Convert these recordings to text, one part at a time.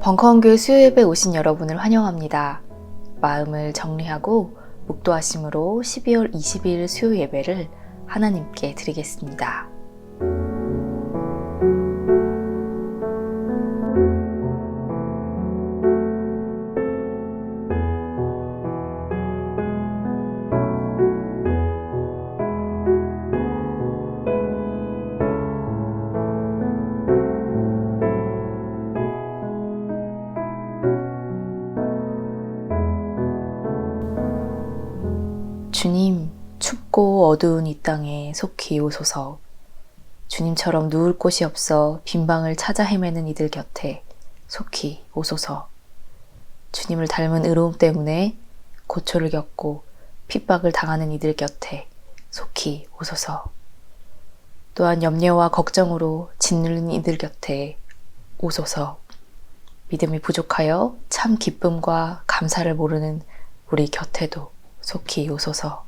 벙커원교회 수요예배 오신 여러분을 환영합니다. 마음을 정리하고 묵도하심으로 12월 20일 수요예배를 하나님께 드리겠습니다. 주님, 춥고 어두운 이 땅에 속히 오소서. 주님처럼 누울 곳이 없어 빈방을 찾아 헤매는 이들 곁에 속히 오소서. 주님을 닮은 의로움 때문에 고초를 겪고 핍박을 당하는 이들 곁에 속히 오소서. 또한 염려와 걱정으로 짓눌린 이들 곁에 오소서. 믿음이 부족하여 참 기쁨과 감사를 모르는 우리 곁에도 속히 오소서.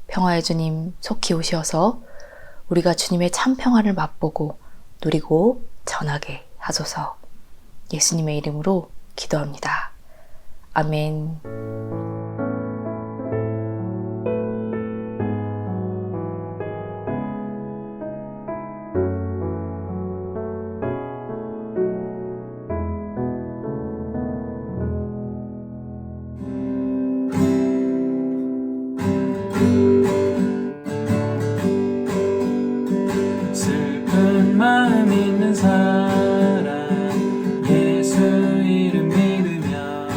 평화의 주님 속히 오시어서 우리가 주님의 참 평화를 맛보고 누리고 전하게 하소서. 예수님의 이름으로 기도합니다. 아멘. 마음 있는 사람 예수 이름 믿으며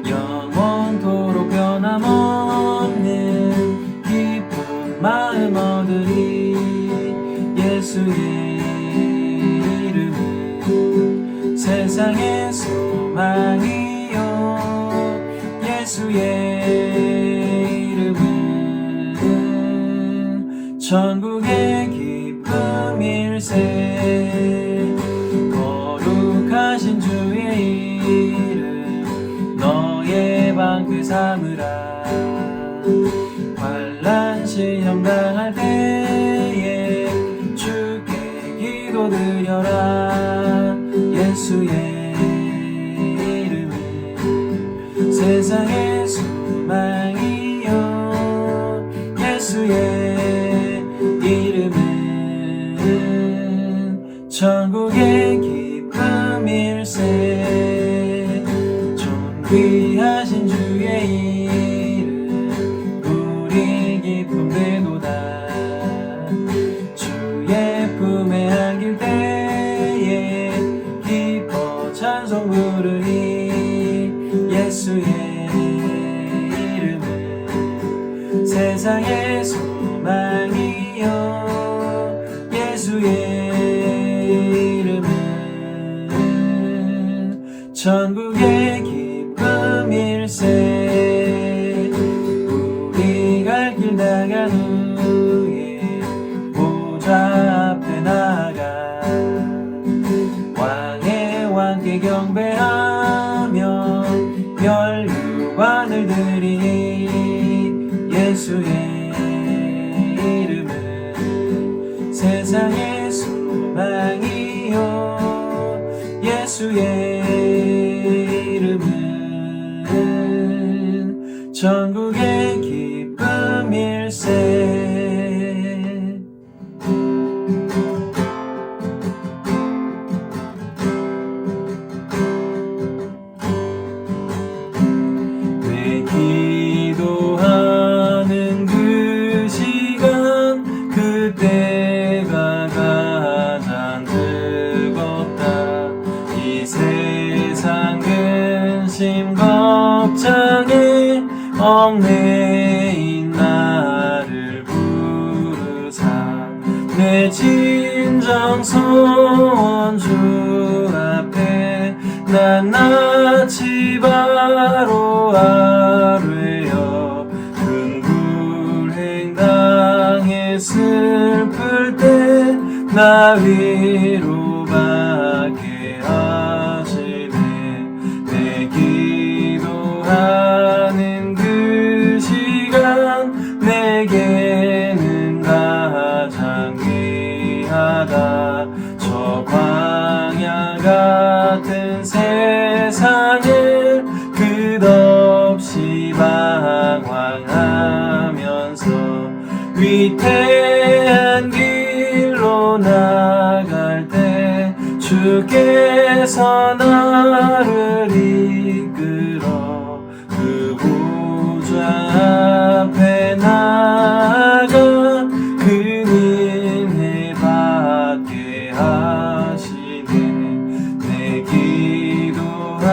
영원토록 변함없는 기쁜 마음 얻으리. 예수의 이름은 세상의 소망이요 예수의 이름은 천국의 일세. 거룩하신 주의 이름 너의 방패 삼으라. 환난 시험 당할 때에 주께 기도드려라. 예수의 이름은 세상의 소망이요 예수의 이름은 천국의 기쁨일세. 존귀하신 주의 이름 우리 기쁨 되도다. 주의 품에 안길 때에 기뻐 찬송 부르리. 예수의 이름은 세상의 소망이요 예수의 천국의 기쁨일세. 우리 갈 길 나간 후에 보좌 앞에 나가 왕의 왕께 경배하며 멸류관을 드리니. 예수의 이름은 세상의 소망이요 예수의 이름은 천국의 기쁨일세. 내 기도하는 그 시간 그때가 가장 즐겁다. 이 세상 근심 걱정에 얽매인 나를 부르사 내 진정 소원 주 앞에 낱낱이 바로 아뢰어 큰 불행 당해 슬플 때 나 위로받게 하시네. 내 기도하는 그 시간 내게는 가장 귀하다. 저 광야 같은 향하면서 위태한 길로 나갈 때 주께서 나를 이끌어 그 보좌 앞에 나아가 그는 받게 하시네. 내 기도하는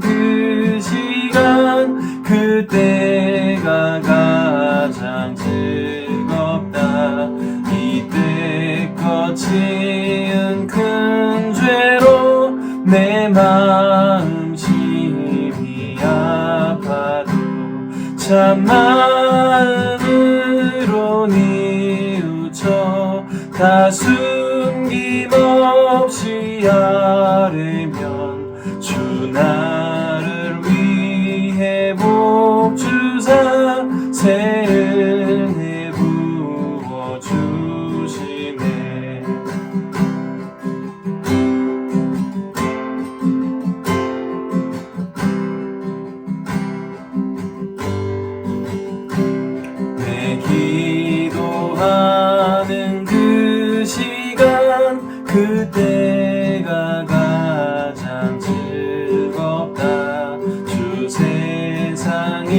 그 시간 그때가 가장 즐겁다. 이때껏 지은 큰 죄로 내 마음 심히 아파도 참 마음으로 뉘우쳐 다 숨김없이 아뢰면 주 나를 위해 복 주사 새 은혜 부어 주시네. 내 기도하는 그 시간 그때가 가장 즐겁다. 주 세상에서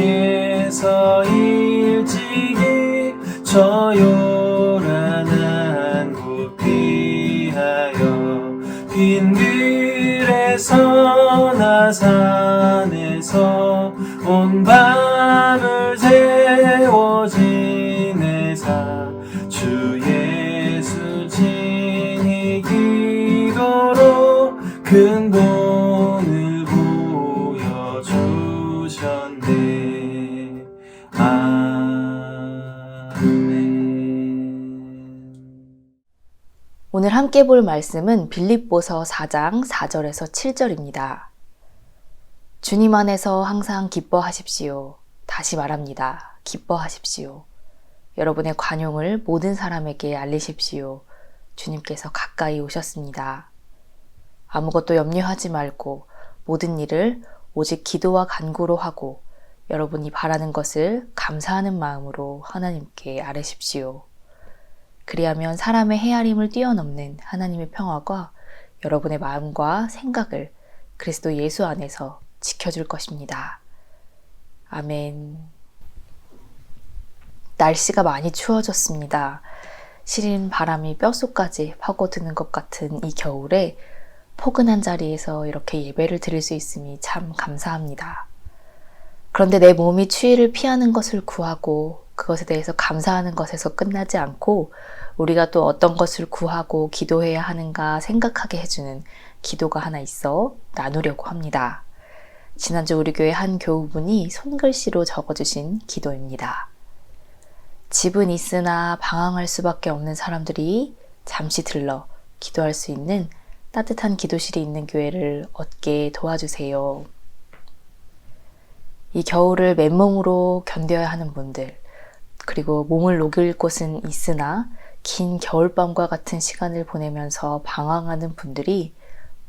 일찍이 저 요란한 곳 피하여 빈들에서나 산에서 온 밤을 새워 지내사 주 예수 진히 기도로 큰 본을 보여주셨네. 아멘. 오늘 함께 볼 말씀은 빌립보서 4장 4절에서 7절입니다. 주님 안에서 항상 기뻐하십시오. 다시 말합니다. 기뻐하십시오. 여러분의 관용을 모든 사람에게 알리십시오. 주님께서 가까이 오셨습니다. 아무것도 염려하지 말고 모든 일을 오직 기도와 간구로 하고 여러분이 바라는 것을 감사하는 마음으로 하나님께 아뢰십시오. 그리하면 사람의 헤아림을 뛰어넘는 하나님의 평화가 여러분의 마음과 생각을 그리스도 예수 안에서 지켜줄 것입니다. 아멘. 날씨가 많이 추워졌습니다. 시린 바람이 뼛속까지 파고드는 것 같은 이 겨울에 포근한 자리에서 이렇게 예배를 드릴 수 있음이 참 감사합니다. 그런데 내 몸이 추위를 피하는 것을 구하고 그것에 대해서 감사하는 것에서 끝나지 않고 우리가 또 어떤 것을 구하고 기도해야 하는가 생각하게 해주는 기도가 하나 있어 나누려고 합니다. 지난주 우리 교회 한 교우분이 손글씨로 적어주신 기도입니다. 집은 있으나 방황할 수밖에 없는 사람들이 잠시 들러 기도할 수 있는 따뜻한 기도실이 있는 교회를 얻게 도와주세요. 이 겨울을 맨몸으로 견뎌야 하는 분들, 그리고 몸을 녹일 곳은 있으나 긴 겨울밤과 같은 시간을 보내면서 방황하는 분들이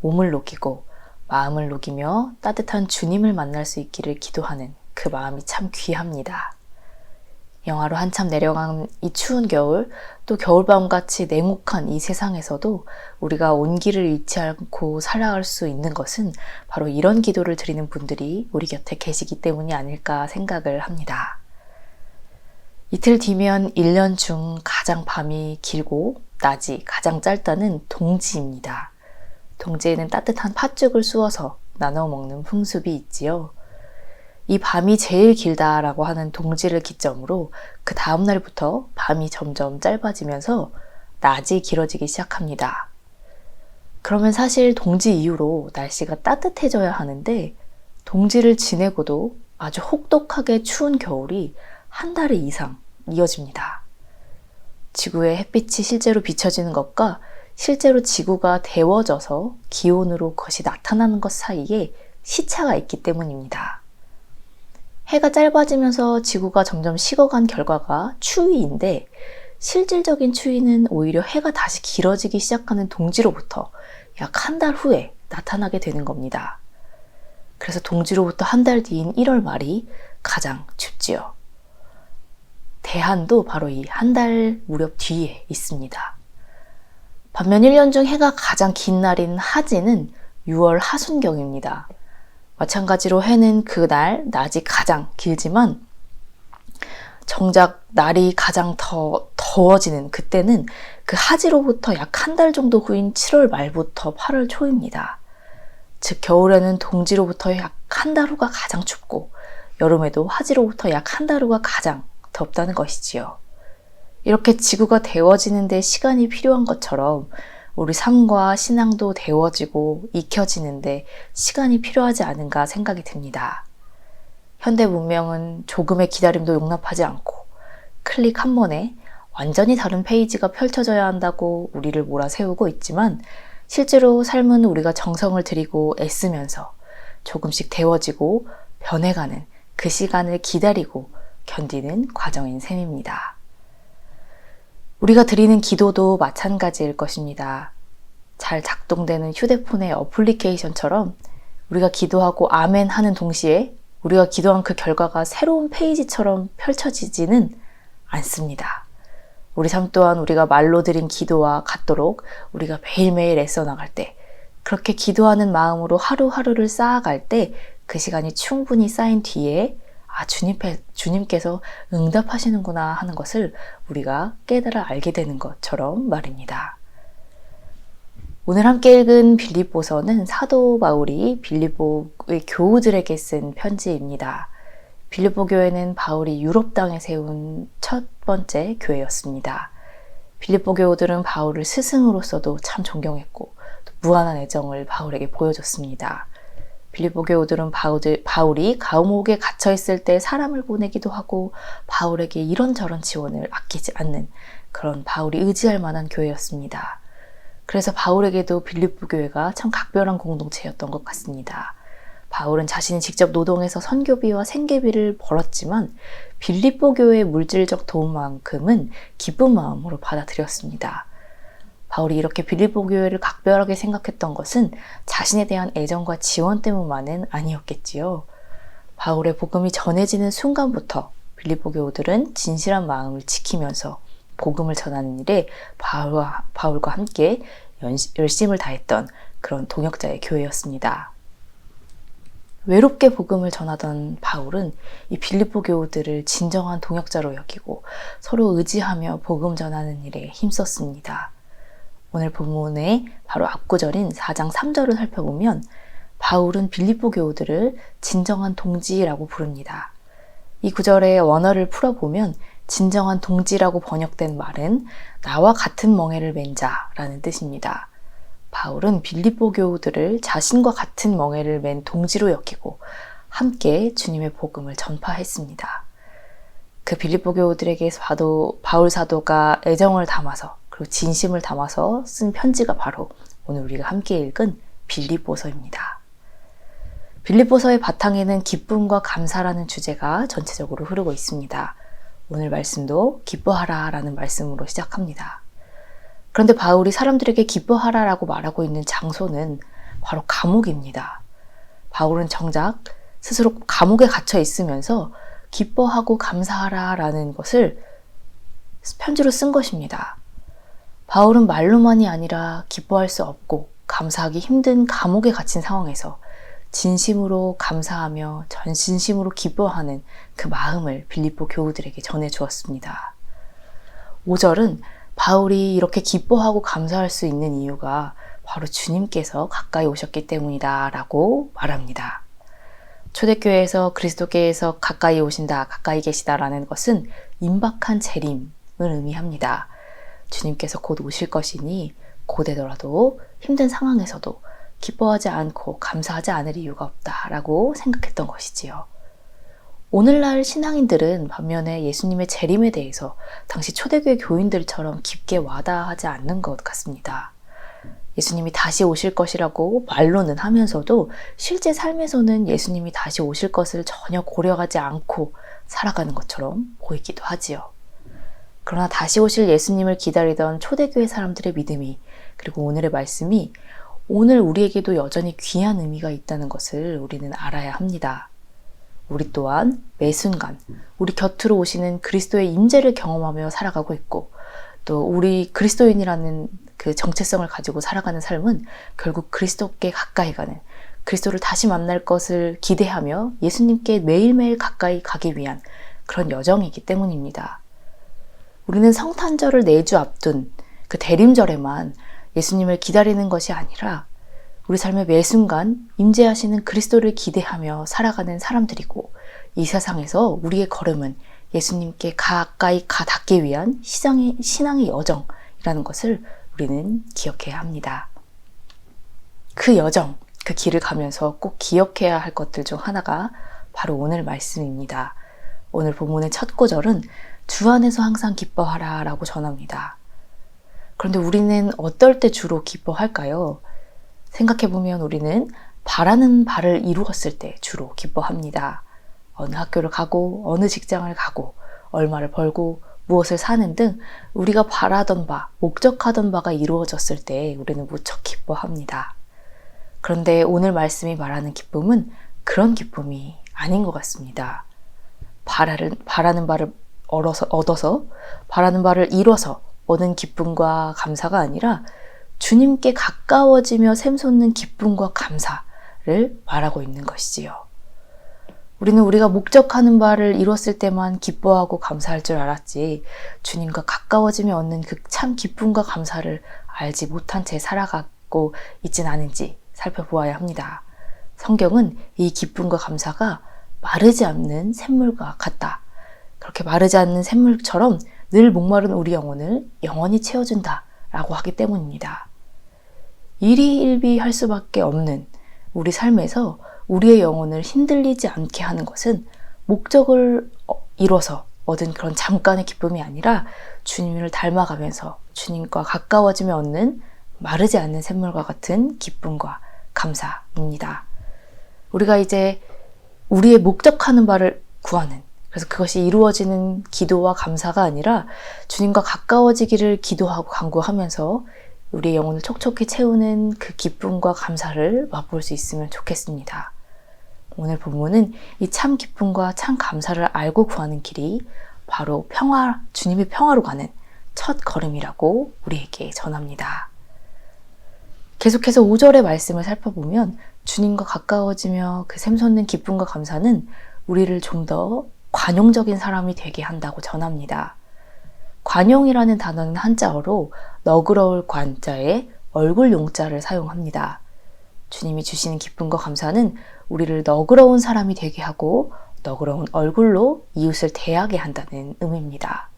몸을 녹이고 마음을 녹이며 따뜻한 주님을 만날 수 있기를 기도하는 그 마음이 참 귀합니다. 영하로 한참 내려간 이 추운 겨울, 또 겨울밤같이 냉혹한 이 세상에서도 우리가 온기를 잃지 않고 살아갈 수 있는 것은 바로 이런 기도를 드리는 분들이 우리 곁에 계시기 때문이 아닐까 생각을 합니다. 이틀 뒤면 1년 중 가장 밤이 길고 낮이 가장 짧다는 동지입니다. 동지에는 따뜻한 팥죽을 쑤어서 나눠 먹는 풍습이 있지요. 이 밤이 제일 길다라고 하는 동지를 기점으로 그 다음 날부터 밤이 점점 짧아지면서 낮이 길어지기 시작합니다. 그러면 사실 동지 이후로 날씨가 따뜻해져야 하는데 동지를 지내고도 아주 혹독하게 추운 겨울이 한 달 이상 이어집니다. 지구에 햇빛이 실제로 비춰지는 것과 실제로 지구가 데워져서 기온으로 그것이 나타나는 것 사이에 시차가 있기 때문입니다. 해가 짧아지면서 지구가 점점 식어간 결과가 추위인데 실질적인 추위는 오히려 해가 다시 길어지기 시작하는 동지로부터 약 한 달 후에 나타나게 되는 겁니다. 그래서 동지로부터 한 달 뒤인 1월 말이 가장 춥지요. 대한도 바로 이 한 달 무렵 뒤에 있습니다. 반면 1년 중 해가 가장 긴 날인 하지는 6월 하순경입니다. 마찬가지로 해는 그날 낮이 가장 길지만 정작 날이 가장 더워지는 그때는 그 하지로부터 약 한 달 정도 후인 7월 말부터 8월 초입니다. 즉 겨울에는 동지로부터 약 한 달 후가 가장 춥고 여름에도 하지로부터 약 한 달 후가 가장 덥다는 것이지요. 이렇게 지구가 데워지는 데 시간이 필요한 것처럼 우리 삶과 신앙도 데워지고 익혀지는데 시간이 필요하지 않은가 생각이 듭니다. 현대 문명은 조금의 기다림도 용납하지 않고 클릭 한 번에 완전히 다른 페이지가 펼쳐져야 한다고 우리를 몰아세우고 있지만 실제로 삶은 우리가 정성을 들이고 애쓰면서 조금씩 데워지고 변해가는 그 시간을 기다리고 견디는 과정인 셈입니다. 우리가 드리는 기도도 마찬가지일 것입니다. 잘 작동되는 휴대폰의 어플리케이션처럼 우리가 기도하고 아멘 하는 동시에 우리가 기도한 그 결과가 새로운 페이지처럼 펼쳐지지는 않습니다. 우리 삶 또한 우리가 말로 드린 기도와 같도록 우리가 매일매일 애써 나갈 때, 그렇게 기도하는 마음으로 하루하루를 쌓아갈 때 그 시간이 충분히 쌓인 뒤에 주님께서 응답하시는구나 하는 것을 우리가 깨달아 알게 되는 것처럼 말입니다. 오늘 함께 읽은 빌립보서는 사도 바울이 빌립보의 교우들에게 쓴 편지입니다. 빌립보 교회는 바울이 유럽 땅에 세운 첫 번째 교회였습니다. 빌립보 교우들은 바울을 스승으로서도 참 존경했고 또 무한한 애정을 바울에게 보여줬습니다. 빌립보 교우들은 바울이 감옥에 갇혀있을 때 사람을 보내기도 하고 바울에게 이런저런 지원을 아끼지 않는 그런 바울이 의지할 만한 교회였습니다. 그래서 바울에게도 빌립보 교회가 참 각별한 공동체였던 것 같습니다. 바울은 자신이 직접 노동해서 선교비와 생계비를 벌었지만 빌립보 교회의 물질적 도움만큼은 기쁜 마음으로 받아들였습니다. 바울이 이렇게 빌립보 교회를 각별하게 생각했던 것은 자신에 대한 애정과 지원 때문만은 아니었겠지요. 바울의 복음이 전해지는 순간부터 빌립보 교우들은 진실한 마음을 지키면서 복음을 전하는 일에 바울과 함께 열심을 다했던 그런 동역자의 교회였습니다. 외롭게 복음을 전하던 바울은 이 빌립보 교우들을 진정한 동역자로 여기고 서로 의지하며 복음 전하는 일에 힘썼습니다. 오늘 본문의 바로 앞구절인 4장 3절을 살펴보면 바울은 빌립보 교우들을 진정한 동지라고 부릅니다. 이 구절의 원어를 풀어보면 진정한 동지라고 번역된 말은 나와 같은 멍에를 맨 자라는 뜻입니다. 바울은 빌립보 교우들을 자신과 같은 멍에를 맨 동지로 여기고 함께 주님의 복음을 전파했습니다. 그 빌립보 교우들에게 바울 사도가 애정을 담아서 그리고 진심을 담아서 쓴 편지가 바로 오늘 우리가 함께 읽은 빌립보서입니다. 빌립보서의 바탕에는 기쁨과 감사라는 주제가 전체적으로 흐르고 있습니다. 오늘 말씀도 기뻐하라 라는 말씀으로 시작합니다. 그런데 바울이 사람들에게 기뻐하라 라고 말하고 있는 장소는 바로 감옥입니다. 바울은 정작 스스로 감옥에 갇혀 있으면서 기뻐하고 감사하라 라는 것을 편지로 쓴 것입니다. 바울은 말로만이 아니라 기뻐할 수 없고 감사하기 힘든 감옥에 갇힌 상황에서 진심으로 감사하며 전진심으로 기뻐하는 그 마음을 빌립보 교우들에게 전해주었습니다. 5절은 바울이 이렇게 기뻐하고 감사할 수 있는 이유가 바로 주님께서 가까이 오셨기 때문이다 라고 말합니다. 초대교회에서 그리스도께서 가까이 오신다, 가까이 계시다라는 것은 임박한 재림을 의미합니다. 주님께서 곧 오실 것이니 고되더라도 힘든 상황에서도 기뻐하지 않고 감사하지 않을 이유가 없다라고 생각했던 것이지요. 오늘날 신앙인들은 반면에 예수님의 재림에 대해서 당시 초대교회 교인들처럼 깊게 와닿아하지 않는 것 같습니다. 예수님이 다시 오실 것이라고 말로는 하면서도 실제 삶에서는 예수님이 다시 오실 것을 전혀 고려하지 않고 살아가는 것처럼 보이기도 하지요. 그러나 다시 오실 예수님을 기다리던 초대교회 사람들의 믿음이, 그리고 오늘의 말씀이 오늘 우리에게도 여전히 귀한 의미가 있다는 것을 우리는 알아야 합니다. 우리 또한 매 순간 우리 곁으로 오시는 그리스도의 임재를 경험하며 살아가고 있고, 또 우리 그리스도인이라는 그 정체성을 가지고 살아가는 삶은 결국 그리스도께 가까이 가는, 그리스도를 다시 만날 것을 기대하며 예수님께 매일매일 가까이 가기 위한 그런 여정이기 때문입니다. 우리는 성탄절을 4주 앞둔 그 대림절에만 예수님을 기다리는 것이 아니라 우리 삶의 매 순간 임재하시는 그리스도를 기대하며 살아가는 사람들이고, 이 세상에서 우리의 걸음은 예수님께 가까이 닿기 위한 신앙의 여정이라는 것을 우리는 기억해야 합니다. 그 여정, 그 길을 가면서 꼭 기억해야 할 것들 중 하나가 바로 오늘 말씀입니다. 오늘 본문의 첫 구절은 주 안에서 항상 기뻐하라 라고 전합니다. 그런데 우리는 어떨 때 주로 기뻐할까요? 생각해보면 우리는 바라는 바를 이루었을 때 주로 기뻐합니다. 어느 학교를 가고, 어느 직장을 가고, 얼마를 벌고, 무엇을 사는 등 우리가 바라던 바, 목적하던 바가 이루어졌을 때 우리는 무척 기뻐합니다. 그런데 오늘 말씀이 말하는 기쁨은 그런 기쁨이 아닌 것 같습니다. 바라는 바를 얻어서, 바라는 바를 이뤄서 얻은 기쁨과 감사가 아니라 주님께 가까워지며 샘솟는 기쁨과 감사를 말하고 있는 것이지요. 우리는 우리가 목적하는 바를 이뤘을 때만 기뻐하고 감사할 줄 알았지, 주님과 가까워지며 얻는 그 참 기쁨과 감사를 알지 못한 채 살아가고 있진 않은지 살펴보아야 합니다. 성경은 이 기쁨과 감사가 마르지 않는 샘물과 같다. 그렇게 마르지 않는 샘물처럼 늘 목마른 우리 영혼을 영원히 채워준다 라고 하기 때문입니다. 일희일비할 수밖에 없는 우리 삶에서 우리의 영혼을 흔들리지 않게 하는 것은 목적을 이뤄서 얻은 그런 잠깐의 기쁨이 아니라 주님을 닮아가면서 주님과 가까워지며 얻는 마르지 않는 샘물과 같은 기쁨과 감사입니다. 우리가 이제 우리의 목적하는 바를 구하는, 그래서 그것이 이루어지는 기도와 감사가 아니라 주님과 가까워지기를 기도하고 간구하면서 우리의 영혼을 촉촉히 채우는 그 기쁨과 감사를 맛볼 수 있으면 좋겠습니다. 오늘 본문은 이 참 기쁨과 참 감사를 알고 구하는 길이 바로 주님의 평화로 가는 첫 걸음이라고 우리에게 전합니다. 계속해서 5절의 말씀을 살펴보면 주님과 가까워지며 그 샘솟는 기쁨과 감사는 우리를 좀 더 관용적인 사람이 되게 한다고 전합니다. 관용이라는 단어는 한자어로 너그러울 관자에 얼굴 용자를 사용합니다. 주님이 주시는 기쁨과 감사는 우리를 너그러운 사람이 되게 하고 너그러운 얼굴로 이웃을 대하게 한다는 의미입니다.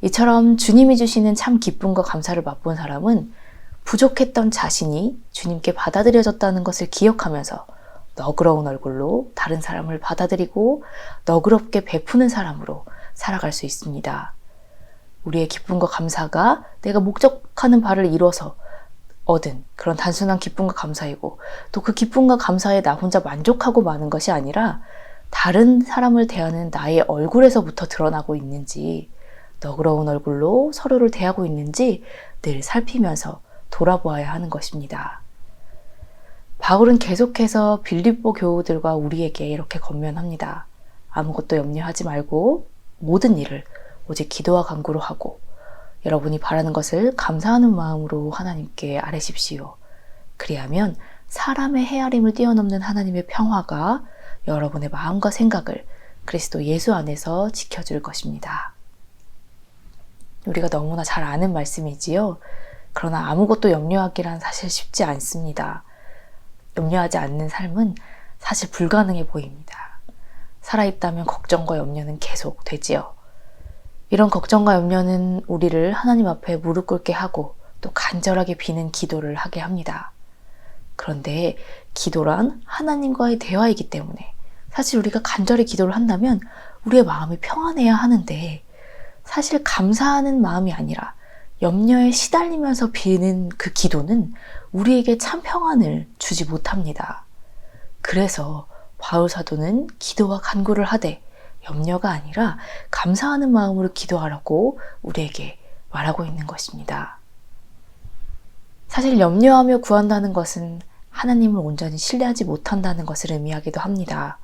이처럼 주님이 주시는 참 기쁨과 감사를 맛본 사람은 부족했던 자신이 주님께 받아들여졌다는 것을 기억하면서 너그러운 얼굴로 다른 사람을 받아들이고 너그럽게 베푸는 사람으로 살아갈 수 있습니다. 우리의 기쁨과 감사가 내가 목적하는 바를 이뤄서 얻은 그런 단순한 기쁨과 감사이고, 또 그 기쁨과 감사에 나 혼자 만족하고 마는 것이 아니라 다른 사람을 대하는 나의 얼굴에서부터 드러나고 있는지, 너그러운 얼굴로 서로를 대하고 있는지 늘 살피면서 돌아보아야 하는 것입니다. 바울은 계속해서 빌립보 교우들과 우리에게 이렇게 권면합니다. 아무것도 염려하지 말고 모든 일을 오직 기도와 간구로 하고 여러분이 바라는 것을 감사하는 마음으로 하나님께 아뢰십시오. 그리하면 사람의 헤아림을 뛰어넘는 하나님의 평화가 여러분의 마음과 생각을 그리스도 예수 안에서 지켜줄 것입니다. 우리가 너무나 잘 아는 말씀이지요. 그러나 아무것도 염려하기란 사실 쉽지 않습니다. 염려하지 않는 삶은 사실 불가능해 보입니다. 살아있다면 걱정과 염려는 계속 되지요. 이런 걱정과 염려는 우리를 하나님 앞에 무릎 꿇게 하고 또 간절하게 비는 기도를 하게 합니다. 그런데 기도란 하나님과의 대화이기 때문에 사실 우리가 간절히 기도를 한다면 우리의 마음이 평안해야 하는데, 사실 감사하는 마음이 아니라 염려에 시달리면서 비는 그 기도는 우리에게 참 평안을 주지 못합니다. 그래서 바울 사도는 기도와 간구를 하되 염려가 아니라 감사하는 마음으로 기도하라고 우리에게 말하고 있는 것입니다. 사실 염려하며 구한다는 것은 하나님을 온전히 신뢰하지 못한다는 것을 의미하기도 합니다.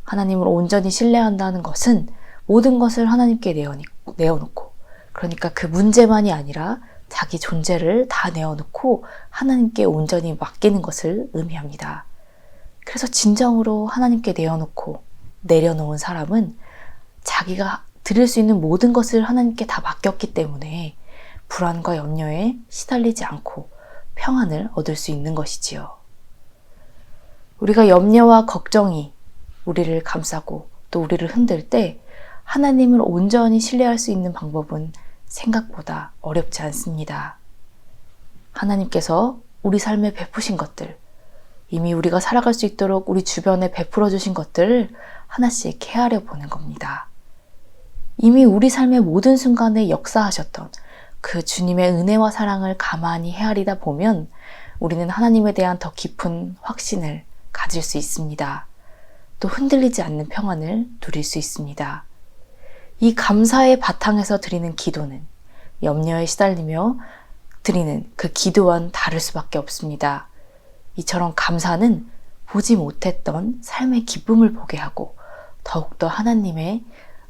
하나님을 온전히 신뢰한다는 것은 모든 것을 하나님께 내어놓고, 그러니까 그 문제만이 아니라 자기 존재를 다 내어놓고 하나님께 온전히 맡기는 것을 의미합니다. 그래서 진정으로 하나님께 내어놓고 내려놓은 사람은 자기가 드릴 수 있는 모든 것을 하나님께 다 맡겼기 때문에 불안과 염려에 시달리지 않고 평안을 얻을 수 있는 것이지요. 우리가 염려와 걱정이 우리를 감싸고 또 우리를 흔들 때 하나님을 온전히 신뢰할 수 있는 방법은 생각보다 어렵지 않습니다. 하나님께서 우리 삶에 베푸신 것들, 이미 우리가 살아갈 수 있도록 우리 주변에 베풀어 주신 것들을 하나씩 헤아려 보는 겁니다. 이미 우리 삶의 모든 순간에 역사하셨던 그 주님의 은혜와 사랑을 가만히 헤아리다 보면 우리는 하나님에 대한 더 깊은 확신을 가질 수 있습니다. 또 흔들리지 않는 평안을 누릴 수 있습니다. 이 감사의 바탕에서 드리는 기도는 염려에 시달리며 드리는 그 기도와는 다를 수밖에 없습니다. 이처럼 감사는 보지 못했던 삶의 기쁨을 보게 하고 더욱더 하나님의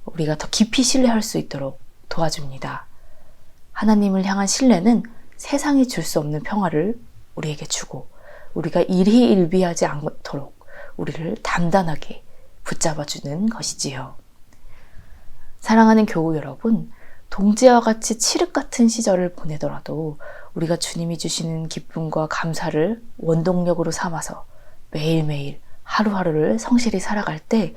우리가 더 깊이 신뢰할 수 있도록 도와줍니다. 하나님을 향한 신뢰는 세상이 줄 수 없는 평화를 우리에게 주고 우리가 일희일비하지 않도록 우리를 단단하게 붙잡아주는 것이지요. 사랑하는 교우 여러분, 동지와 같이 칠흑 같은 시절을 보내더라도 우리가 주님이 주시는 기쁨과 감사를 원동력으로 삼아서 매일매일 하루하루를 성실히 살아갈 때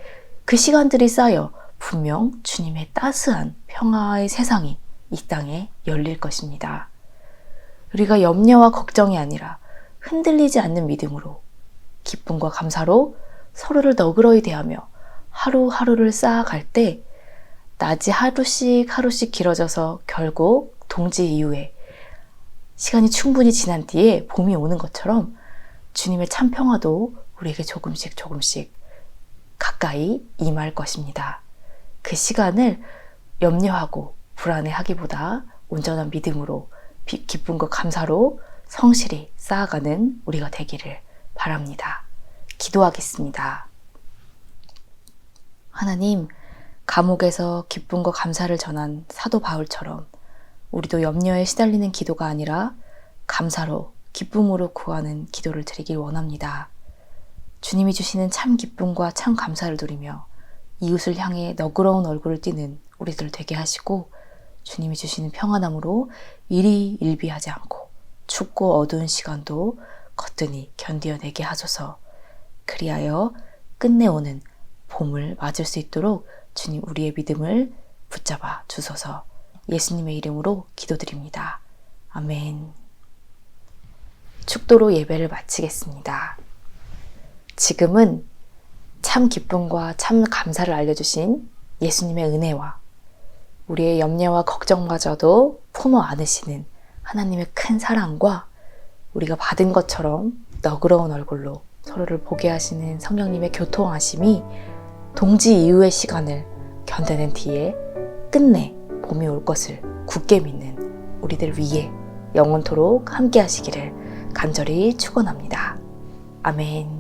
그 시간들이 쌓여 분명 주님의 따스한 평화의 세상이 이 땅에 열릴 것입니다. 우리가 염려와 걱정이 아니라 흔들리지 않는 믿음으로 기쁨과 감사로 서로를 너그러이 대하며 하루하루를 쌓아갈 때 낮이 하루씩 길어져서 결국 동지 이후에 시간이 충분히 지난 뒤에 봄이 오는 것처럼 주님의 참 평화도 우리에게 조금씩 가까이 임할 것입니다. 그 시간을 염려하고 불안해하기보다 온전한 믿음으로 기쁨과 감사로 성실히 쌓아가는 우리가 되기를 바랍니다. 기도하겠습니다. 하나님, 감옥에서 기쁨과 감사를 전한 사도 바울처럼 우리도 염려에 시달리는 기도가 아니라 감사로 기쁨으로 구하는 기도를 드리길 원합니다. 주님이 주시는 참 기쁨과 참 감사를 누리며 이웃을 향해 너그러운 얼굴을 띠는 우리들 되게 하시고 주님이 주시는 평안함으로 일희일비하지 않고 춥고 어두운 시간도 거뜬히 견디어내게 하소서. 그리하여 끝내 오는 봄을 맞을 수 있도록 주님 우리의 믿음을 붙잡아 주소서. 예수님의 이름으로 기도드립니다. 아멘. 축도로 예배를 마치겠습니다. 지금은 참 기쁨과 참 감사를 알려주신 예수님의 은혜와 우리의 염려와 걱정마저도 품어 안으시는 하나님의 큰 사랑과 우리가 받은 것처럼 너그러운 얼굴로 서로를 보게 하시는 성령님의 교통하심이 동지 이후의 시간을 견뎌낸 뒤에 끝내 봄이 올 것을 굳게 믿는 우리들 위해 영원토록 함께 하시기를 간절히 축원합니다. 아멘.